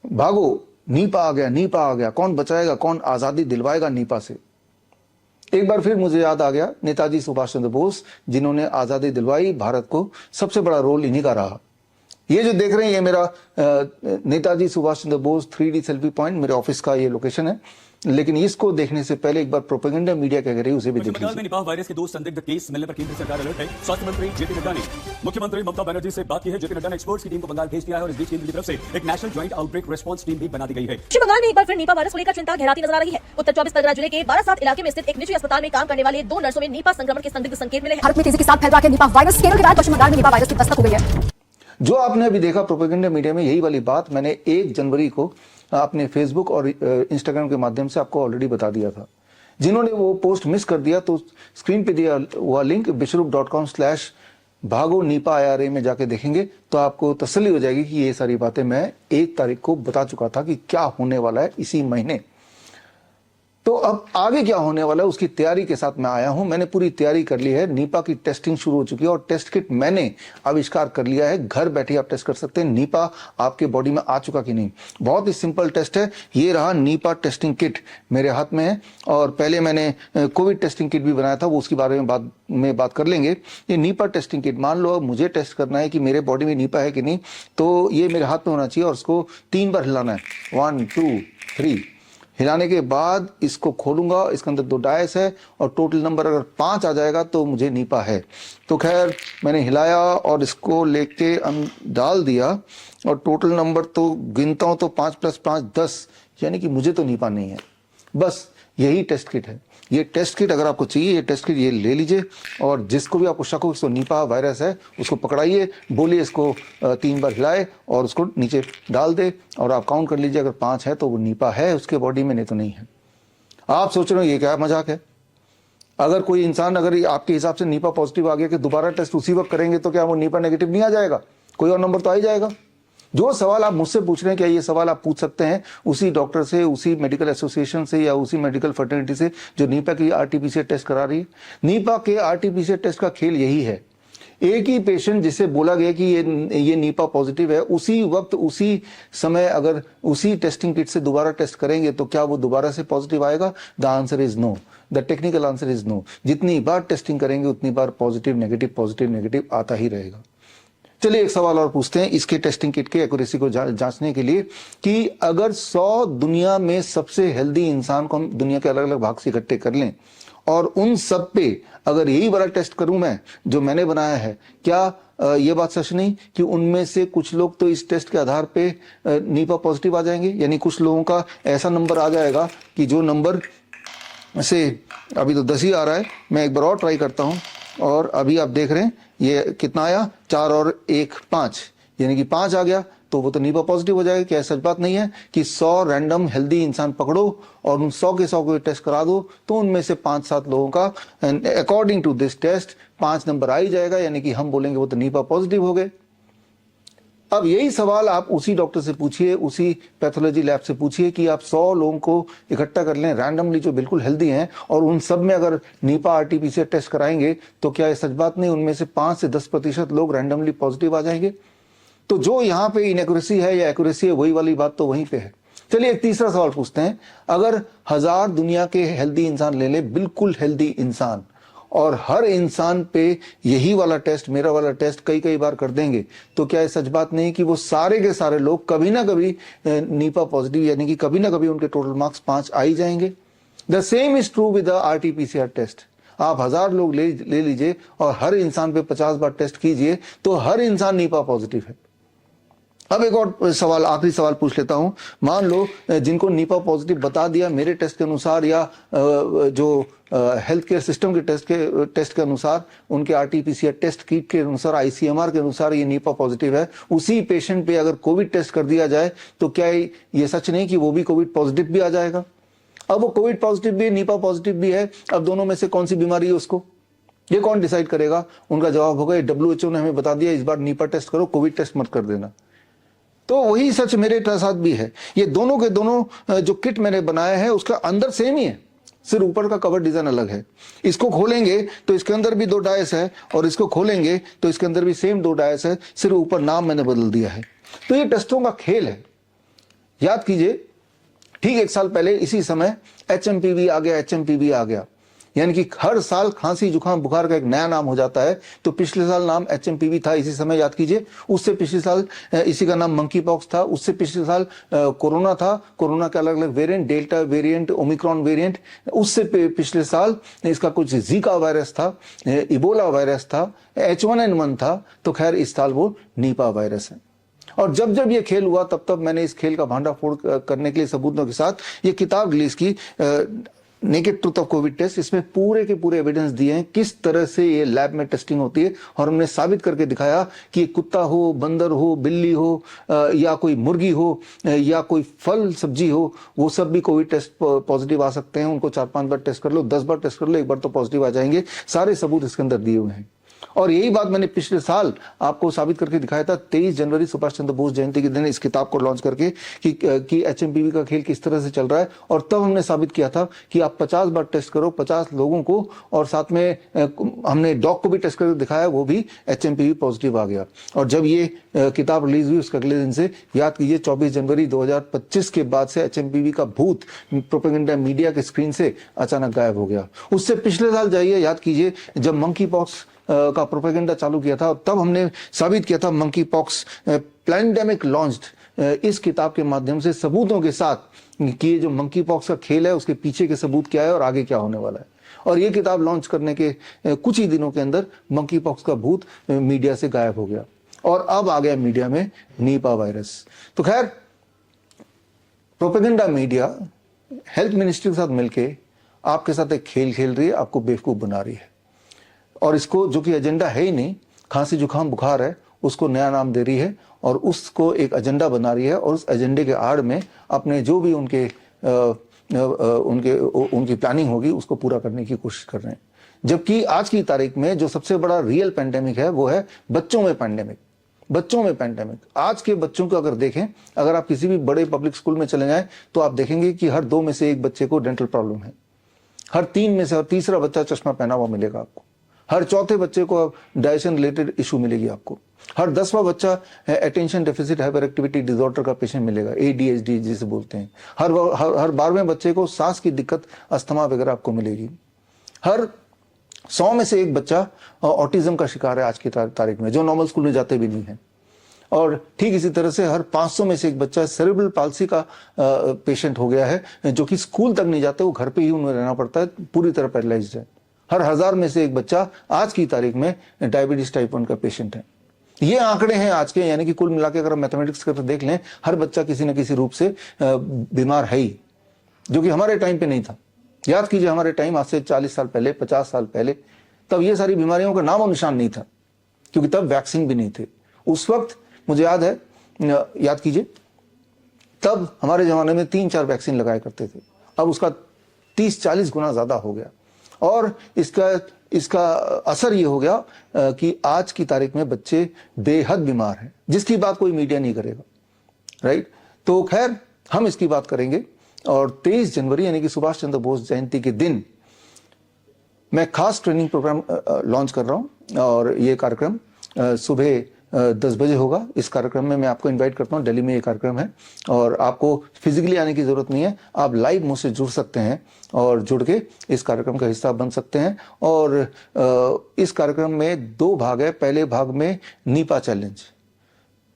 भागो, नीपा आ गया, नीपा आ गया, कौन बचाएगा, कौन आजादी दिलवाएगा नीपा से। एक बार फिर मुझे याद आ गया नेताजी सुभाष चंद्र बोस, जिन्होंने आजादी दिलवाई भारत को, सबसे बड़ा रोल इन्हीं का रहा। ये जो देख रहे हैं, ये मेरा Netaji Subhash Chandra Bose 3D selfie point, मेरे ऑफिस का ये लोकेशन है। लेकिन इसको देखने से पहले एक बार प्रोपेगेंडा मीडिया क्या कह रही है उसे भी देख लीजिए। निपाह वायरस के 2 संदिग्ध केस मिलने पर केंद्र सरकार अलर्ट है। स्वास्थ्य मंत्री जेपी नड्डा ने मुख्यमंत्री ममता बनर्जी से बात की है। जेपी नड्डा ने एक्सपर्ट्स की टीम को बंगाल भेज दिया है और इस बीच केंद्र की तरफ से एक national joint outbreak response team भी बना दी गई है। पश्चिम बंगाल में एक बार फिर निपा वायरस को लेकर चिंता गहराती नजर आ रही है। उत्तर 24 परगना जिले के बारासात इलाके में स्थित एक निजी अस्पताल में काम करने वाले 2 नर्सों में निपा संक्रमण के संदिग्ध संकेत मिले हैं। भारत में तेजी के साथ फैल रहा है निपा वायरस। केरल के बाद पश्चिम बंगाल में निपा वायरस की दस्तक हो गई है। जो आपने अभी देखा प्रोपेगेंडा मीडिया में, यही वाली बात मैंने 1 जनवरी को अपने फेसबुक और इंस्टाग्राम के माध्यम से आपको ऑलरेडी बता दिया था। जिन्होंने वो पोस्ट मिस कर दिया तो स्क्रीन पे दिया हुआ लिंक bishrup.com/भागो नीपा IRA में जाके देखेंगे तो आपको तसल्ली हो जाएगी कि ये सारी बातें मैं 1 तारीख को बता चुका था कि क्या होने वाला है इसी महीने। तो अब आगे क्या होने वाला है उसकी तैयारी के साथ मैं आया हूं। मैंने पूरी तैयारी कर ली है। नीपा की टेस्टिंग शुरू हो चुकी है और टेस्ट किट मैंने आविष्कार कर लिया है। घर बैठे आप टेस्ट कर सकते हैं नीपा आपके बॉडी में आ चुका कि नहीं। बहुत ही सिंपल टेस्ट है। ये रहा नीपा टेस्टिंग किट मेरे हाथ में है। और पहले मैंने कोविड टेस्टिंग किट भी बनाया था, वो उसके बारे में बात कर लेंगे। ये नीपा टेस्टिंग किट, मान लो मुझे टेस्ट करना है कि मेरे बॉडी में नीपा है कि नहीं, तो ये मेरे हाथ में होना चाहिए और उसको 3 बार हिलाना है। 1 2 3 हिलाने के बाद इसको खोलूंगा। इसके अंदर 2 डायस है और टोटल नंबर अगर 5 आ जाएगा तो मुझे नीपा है। तो खैर मैंने हिलाया और इसको लेके डाल दिया और टोटल नंबर तो गिनता हूं तो 5 + 5 10, यानी कि मुझे तो नीपा नहीं है। बस यही टेस्ट किट है। ये टेस्ट किट अगर आपको चाहिए, ये टेस्ट किट ये ले लीजिए और जिसको भी आपको शक हो इसको नीपा वायरस है उसको पकड़ाइए, बोलिए इसको 3 बार हिलाए और उसको नीचे डाल दे और आप काउंट कर लीजिए। अगर 5 है तो वो नीपा है उसके बॉडी में, नहीं तो नहीं है। आप सोच रहे हो ये क्या मजाक है। अगर कोई इंसान अगर आपके हिसाब से नीपा पॉजिटिव आ गया कि दोबारा टेस्ट उसी वक्त करेंगे तो क्या वो नीपा नेगेटिव नहीं आ जाएगा? कोई और नंबर तो आ ही जाएगा। जो सवाल आप मुझसे पूछ रहे हैं, क्या ये सवाल आप पूछ सकते हैं उसी डॉक्टर से, उसी मेडिकल एसोसिएशन से या उसी मेडिकल फर्टिलिटी से जो नीपा की RT-PCR टेस्ट करा रही है। नीपा के RT-PCR टेस्ट का खेल यही है। एक ही पेशेंट जिसे बोला गया कि ये नीपा पॉजिटिव है, उसी वक्त उसी समय अगर उसी टेस्टिंग किट से दोबारा टेस्ट करेंगे तो क्या वो दोबारा से पॉजिटिव आएगा? The answer is no. The technical answer is no. जितनी बार टेस्टिंग करेंगे उतनी बार पॉजिटिव नेगेटिव आता ही रहेगा। चलिए एक सवाल और पूछते हैं इसके टेस्टिंग किट के एक्यूरेसी को जांचने के लिए कि अगर 100 दुनिया में सबसे हेल्दी इंसान को हम दुनिया के अलग अलग भाग से इकट्ठे कर लें और उन सब पे अगर यही वाला टेस्ट करूं मैं जो मैंने बनाया है, क्या ये बात सच नहीं कि उनमें से कुछ लोग तो इस टेस्ट के आधार पे नीपा पॉजिटिव आ जाएंगे? यानी कुछ लोगों का ऐसा नंबर आ जाएगा कि जो नंबर से अभी तो 10 ही आ रहा है, मैं एक बार और ट्राई करता हूं और अभी आप देख रहे हैं ये कितना आया, 4 और 1 5, यानी कि 5 आ गया तो वो तो नीपा पॉजिटिव हो जाएगा। क्या सच बात नहीं है कि 100 रैंडम हेल्दी इंसान पकड़ो और उन 100 के 100 को टेस्ट करा दो तो उनमें से 5-7 लोगों का according to this test 5 number आ ही जाएगा, यानी कि हम बोलेंगे वो तो नीपा पॉजिटिव हो गए। अब यही सवाल आप उसी डॉक्टर से पूछिए, उसी पैथोलॉजी लैब से पूछिए कि आप 100 लोगों को इकट्ठा कर लें रैंडमली जो बिल्कुल हेल्दी हैं और उन सब में अगर नीपा RT-PCR टेस्ट कराएंगे तो क्या ये सच बात नहीं उनमें से 5 से 10% लोग रैंडमली पॉजिटिव आ जाएंगे? तो जो यहाँ पे इनएक्यूरेसी है या एक्यूरेसी है वही वाली बात तो वहीं पे है। चलिए एक तीसरा सवाल पूछते हैं। अगर 1000 दुनिया के हेल्दी इंसान ले ले, बिल्कुल हेल्दी इंसान, और हर इंसान पे यही वाला टेस्ट, मेरा वाला टेस्ट कई बार कर देंगे तो क्या ये सच बात नहीं कि वो सारे के सारे लोग कभी ना कभी नीपा पॉजिटिव, यानी कि कभी ना कभी उनके टोटल मार्क्स 5 आ ही जाएंगे? The same is true with the RT-PCR test. आप 1000 लोग ले लीजिए और हर इंसान पे 50 बार टेस्ट कीजिए तो हर इंसान नीपा पॉजिटिव है। अब एक और सवाल, आखिरी सवाल पूछ लेता हूं। मान लो जिनको नीपा पॉजिटिव बता दिया मेरे टेस्ट के अनुसार या जो हेल्थ केयर सिस्टम के टेस्ट के अनुसार, उनके RT-PCR टेस्ट किट के अनुसार, ICMR के अनुसार ये नीपा पॉजिटिव है, उसी पेशेंट पे अगर कोविड टेस्ट कर दिया जाए तो क्या ये सच नहीं कि वो भी कोविड पॉजिटिव भी आ जाएगा? अब वो कोविड पॉजिटिव भी है, नीपा पॉजिटिव भी है, अब दोनों में से कौन सी बीमारी है उसको ये कौन डिसाइड करेगा? उनका जवाब होगा WHO ने हमें बता दिया इस बार नीपा टेस्ट करो, कोविड टेस्ट मत कर देना। तो वही सच मेरे साथ भी है। ये दोनों के दोनों जो किट मैंने बनाया है उसका अंदर सेम ही है, सिर्फ ऊपर का कवर डिजाइन अलग है। इसको खोलेंगे तो इसके अंदर भी 2 डायस है और इसको खोलेंगे तो इसके अंदर भी सेम 2 डायस है, सिर्फ ऊपर नाम मैंने बदल दिया है। तो ये टेस्टों का खेल है। याद कीजिए, ठीक 1 साल पहले इसी समय HMPV आ गया, HMPV आ गया, यानी कि हर साल खांसी जुकाम बुखार का एक नया नाम हो जाता है। तो पिछले साल नाम HMPV था इसी समय, याद कीजिए। उससे पिछले साल इसी का नाम मंकी पॉक्स था। उससे पिछले साल कोरोना था, कोरोना के अलग अलग variant, delta variant, Omicron variant. उससे पिछले साल इसका कुछ जीका वायरस था, इबोला वायरस था, H1N1 था। तो खैर इस साल वो नीपा वायरस है। और जब जब ये खेल हुआ तब तब मैंने इस खेल का भांडाफोड़ करने के लिए सबूतों के साथ ये किताब रिलीज की, naked truth of covid test. इसमें पूरे के पूरे एविडेंस दिए हैं किस तरह से ये लैब में टेस्टिंग होती है, और हमने साबित करके दिखाया कि कुत्ता हो, बंदर हो, बिल्ली हो, या कोई मुर्गी हो, या कोई फल सब्जी हो, वो सब भी कोविड टेस्ट पॉजिटिव आ सकते हैं। उनको 4-5 बार टेस्ट कर लो, 10 बार टेस्ट कर लो, एक बार तो पॉजिटिव आ जाएंगे। सारे सबूत इसके अंदर दिए हुए हैं। और यही बात मैंने पिछले साल आपको साबित करके दिखाया था, 23 जनवरी सुभाष चंद्र बोस जयंती के दिन, इस किताब को लॉन्च करके कि HMPV का खेल किस तरह से चल रहा है। और तब हमने साबित किया था कि आप 50 बार टेस्ट करो, 50 लोगों को, और साथ में हमने डॉग को भी टेस्ट करके दिखाया, वो भी HMPV पॉजिटिव आ गया। और जब ये किताब रिलीज हुई उसके अगले दिन से, याद कीजिए, 24 जनवरी 2025 के बाद से HMPV का भूत प्रोपेगेंडा मीडिया के स्क्रीन से अचानक गायब हो गया। उससे पिछले साल जाइए, याद कीजिए, जब मंकी पॉक्स का प्रोपेगेंडा चालू किया था, तब हमने साबित किया था मंकी पॉक्स पैंडेमिक लॉन्च्ड, इस किताब के माध्यम से सबूतों के साथ कि ये जो मंकी पॉक्स का खेल है उसके पीछे के सबूत क्या है और आगे क्या होने वाला है। और ये किताब लॉन्च करने के कुछ ही दिनों के अंदर मंकी पॉक्स का भूत मीडिया से गायब हो गया, और अब आ गया मीडिया में नीपा वायरस। तो खैर, प्रोपेगेंडा मीडिया हेल्थ मिनिस्ट्री के साथ मिलके आपके साथ एक खेल खेल रही है, आपको बेवकूफ बना रही है, और इसको, जो कि एजेंडा है ही नहीं, खांसी जुकाम बुखार है, उसको नया नाम दे रही है और उसको एक एजेंडा बना रही है। और उस एजेंडे के आड़ में अपने जो भी उनकी प्लानिंग होगी उसको पूरा करने की कोशिश कर रहे हैं। जबकि आज की तारीख में जो सबसे बड़ा रियल पैंडेमिक है वो है बच्चों में पैंडेमिक। बच्चों में पैंडेमिक, आज के बच्चों को अगर देखें, अगर आप किसी भी बड़े पब्लिक स्कूल में चले जाएं तो आप देखेंगे कि हर 2 में से 1 बच्चे को डेंटल प्रॉब्लम है, हर 3 में से और तीसरा बच्चा चश्मा पहना हुआ मिलेगा आपको, हर चौथे बच्चे को डाइजेशन रिलेटेड इशू मिलेगी आपको, हर 10वां बच्चा attention deficit hyper activity disorder का पेशेंट मिलेगा, ADHD जिसे बोलते हैं, हर 12वें बच्चे को सांस की दिक्कत, अस्थमा वगैरह आपको मिलेगी, हर 100 में से 1 बच्चा ऑटिज्म का शिकार है आज की तारीख में, जो नॉर्मल स्कूल में जाते भी नहीं है। और ठीक इसी तरह से हर 500 में से 1 बच्चा सेरेब्रल पाल्सी का पेशेंट हो गया है, जो कि स्कूल तक नहीं जाते, वो घर पे ही उन्हें रहना पड़ता है, पूरी तरह पैरालाइज्ड है। हर 1000 में से 1 बच्चा आज की तारीख में डायबिटीज टाइप 1 का पेशेंट है। ये आंकड़े हैं आज के, यानी कि कुल मिला के अगर आप मैथमेटिक्स करके देख लें, हर बच्चा किसी न किसी रूप से बीमार है ही, जो कि हमारे टाइम पे नहीं था। याद कीजिए, हमारे टाइम, आज से 40 साल पहले, 50 साल पहले, तब ये सारी बीमारियों का नाम और निशान नहीं था, क्योंकि तब वैक्सीन भी नहीं थे। उस वक्त मुझे याद है, याद कीजिए, तब हमारे जमाने में 3-4 वैक्सीन लगाया करते थे, अब उसका 30-40 गुना ज्यादा हो गया। और इसका असर ये हो गया कि आज की तारीख में बच्चे बेहद बीमार हैं, जिसकी बात कोई मीडिया नहीं करेगा, राइट। तो खैर, हम इसकी बात करेंगे। और 23 जनवरी यानी कि सुभाष चंद्र बोस जयंती के दिन मैं खास ट्रेनिंग प्रोग्राम लॉन्च कर रहा हूं, और ये कार्यक्रम सुबह 10 बजे होगा। इस कार्यक्रम में मैं आपको इनवाइट करता हूं, दिल्ली में ये कार्यक्रम है, और आपको फिजिकली आने की जरूरत नहीं है, आप लाइव मुझसे जुड़ सकते हैं और जुड़ के इस कार्यक्रम का हिस्सा बन सकते हैं। और इस कार्यक्रम में 2 भाग है। पहले भाग में नीपा चैलेंज।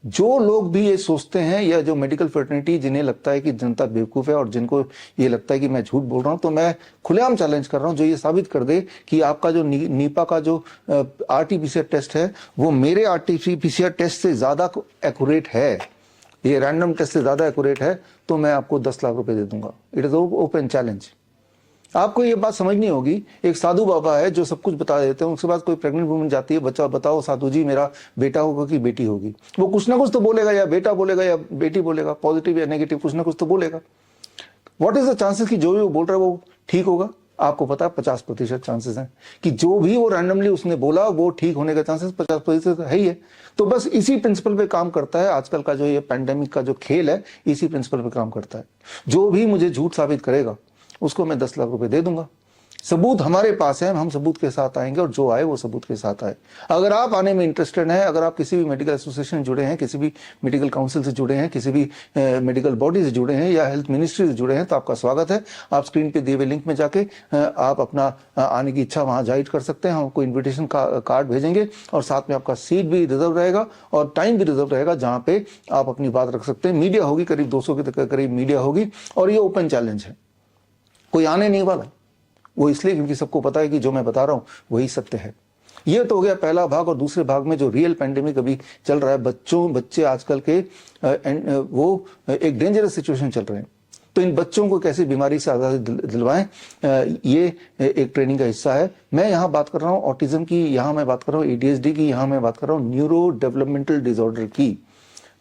जो लोग भी ये सोचते हैं, या जो मेडिकल फ्रेटर्निटी जिन्हें लगता है कि जनता बेवकूफ है और जिनको ये लगता है कि मैं झूठ बोल रहा हूं, तो मैं खुलेआम चैलेंज कर रहा हूं, जो ये साबित कर दे कि आपका जो नीपा का जो RT-PCR टेस्ट है वो मेरे RT-PCR टेस्ट से ज्यादा एक्यूरेट है, ये रैंडम टेस्ट से ज्यादा एक्यूरेट है, तो मैं आपको 10 लाख रुपए दे दूंगा। It is open challenge. आपको ये बात समझनी होगी, एक साधु बाबा है जो सब कुछ बता देते हैं, उसके बाद कोई प्रेग्नेंट वुमन जाती है, बच्चा बताओ साधु जी मेरा बेटा होगा कि बेटी होगी, वो कुछ ना कुछ तो बोलेगा, या बेटा बोलेगा या बेटी बोलेगा, पॉजिटिव या नेगेटिव, कुछ ना कुछ तो बोलेगा। व्हाट इज द चांसेस कि जो भी वो बोल रहा है वो ठीक होगा? आपको पता है 50% चांसेस हैं कि जो भी वो रैंडमली उसने बोला वो ठीक होने का चांसेस 50% है ही है। तो बस इसी प्रिंसिपल पे काम करता है आजकल का जो ये पैंडेमिक का जो खेल है, इसी प्रिंसिपल पे काम करता है। जो भी मुझे झूठ साबित करेगा उसको मैं 10 लाख रुपए दे दूंगा। सबूत हमारे पास है, हम सबूत के साथ आएंगे और जो आए वो सबूत के साथ आए। अगर आप आने में इंटरेस्टेड हैं, अगर आप किसी भी मेडिकल एसोसिएशन से जुड़े हैं, किसी भी मेडिकल काउंसिल से जुड़े हैं, किसी भी मेडिकल बॉडी से जुड़े हैं या हेल्थ मिनिस्ट्री से जुड़े हैं, तो आपका स्वागत है। आप स्क्रीन पे दिए हुए लिंक में जाके आप अपना आने की इच्छा वहां जाहिर कर सकते हैं। हम आपको इन्विटेशन कार्ड भेजेंगे और साथ में आपका सीट भी रिजर्व रहेगा और टाइम भी रिजर्व रहेगा जहां पे आप अपनी बात रख सकते हैं। मीडिया होगी, करीब 200 के करीब मीडिया होगी और ये ओपन चैलेंज है, कोई आने नहीं वाला। वो इसलिए क्योंकि सबको पता है कि जो मैं बता रहा हूं वही सत्य है। ये तो हो गया पहला भाग। और दूसरे भाग में जो रियल पैंडेमिक अभी चल रहा है, बच्चे आजकल के वो एक डेंजरस सिचुएशन चल रहे हैं, तो इन बच्चों को कैसे बीमारी से आज़ादी दिलवाएं, ये एक ट्रेनिंग का हिस्सा है। मैं यहाँ बात कर रहा हूँ ऑटिज्म की, यहाँ मैं बात कर रहा हूँ ADHD की, यहाँ मैं बात कर रहा हूँ न्यूरो डेवलपमेंटल डिसऑर्डर की।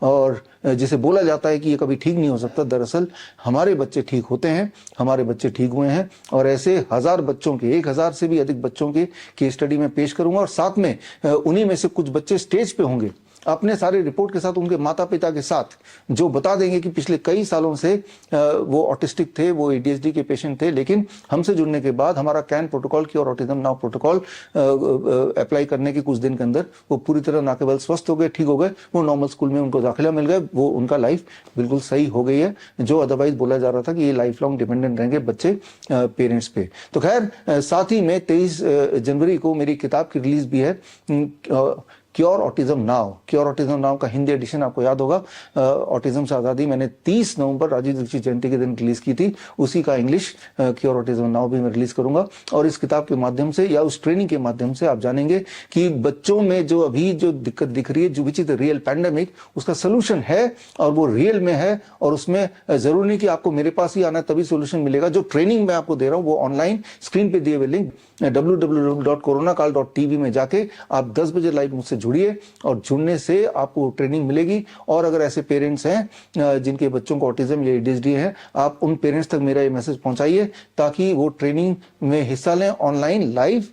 और जिसे बोला जाता है कि ये कभी ठीक नहीं हो सकता, दरअसल हमारे बच्चे ठीक होते हैं, हमारे बच्चे ठीक हुए हैं। और ऐसे 1000 बच्चों के, 1000 से भी अधिक बच्चों के केस स्टडी में पेश करूंगा और साथ में उन्हीं में से कुछ बच्चे स्टेज पे होंगे अपने सारे रिपोर्ट के साथ, उनके माता पिता के साथ, जो बता देंगे कि पिछले कई सालों से वो ऑटिस्टिक थे, वो ADHD के पेशेंट थे, लेकिन हमसे जुड़ने के बाद हमारा कैन प्रोटोकॉल की और ऑटिज्म नाउ प्रोटोकॉल अप्लाई करने के कुछ दिन के अंदर वो पूरी तरह ना केवल स्वस्थ हो गए, ठीक हो गए, वो नॉर्मल स्कूल में उनको दाखिला मिल गया, वो उनका लाइफ बिल्कुल सही हो गई है। जो अदरवाइज बोला जा रहा था कि ये लाइफ लॉन्ग डिपेंडेंट रहेंगे बच्चे पेरेंट्स पे। तो खैर, साथ ही में 23 जनवरी को मेरी किताब की रिलीज भी है, cure autism now. Cure autism now का हिंदी एडिशन आपको याद होगा, ऑटिज्म से आज़ादी, मैंने 30 नवंबर राजीव दीक्षित जयंती के दिन रिलीज की थी। उसी का इंग्लिश क्योर ऑटिज्म नाउ भी मैं रिलीज करूंगा। और इस किताब के माध्यम से या उस ट्रेनिंग के माध्यम से आप जानेंगे कि बच्चों में जो अभी जो दिक्कत दिख रही है, जो which is the real pandemic, उसका सोल्यूशन है और वो रियल में है। और उसमें जरूरी नहीं कि आपको मेरे पास ही आना तभी सोल्यूशन मिलेगा। जो ट्रेनिंग मैं आपको दे रहा हूँ वो ऑनलाइन स्क्रीन पे दिए हुए लिंक www.coronakal.tv में जाके आप 10 बजे लाइव मुझसे जुड़िए और जुड़ने से आपको ट्रेनिंग मिलेगी। और अगर ऐसे पेरेंट्स हैं जिनके बच्चों को ऑटिज्म या ADHD है, आप उन पेरेंट्स तक मेरा ये मैसेज पहुंचाइए ताकि वो ट्रेनिंग में हिस्सा लें ऑनलाइन लाइव।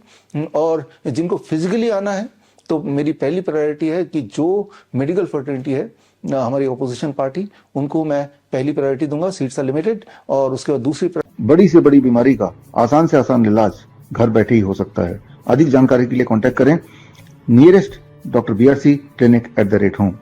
और जिनको फिजिकली आना है तो मेरी पहली प्रायोरिटी है कि जो मेडिकल फर्टिलिटी है, हमारी ऑपोजिशन पार्टी, उनको मैं पहली प्रायोरिटी दूंगा, सीट्स आर लिमिटेड। और उसके बाद दूसरी, बड़ी से बड़ी बीमारी का आसान से आसान इलाज घर बैठे ही हो सकता है। अधिक जानकारी के लिए कांटेक्ट करें nearest Dr. BRC Clinic @ home।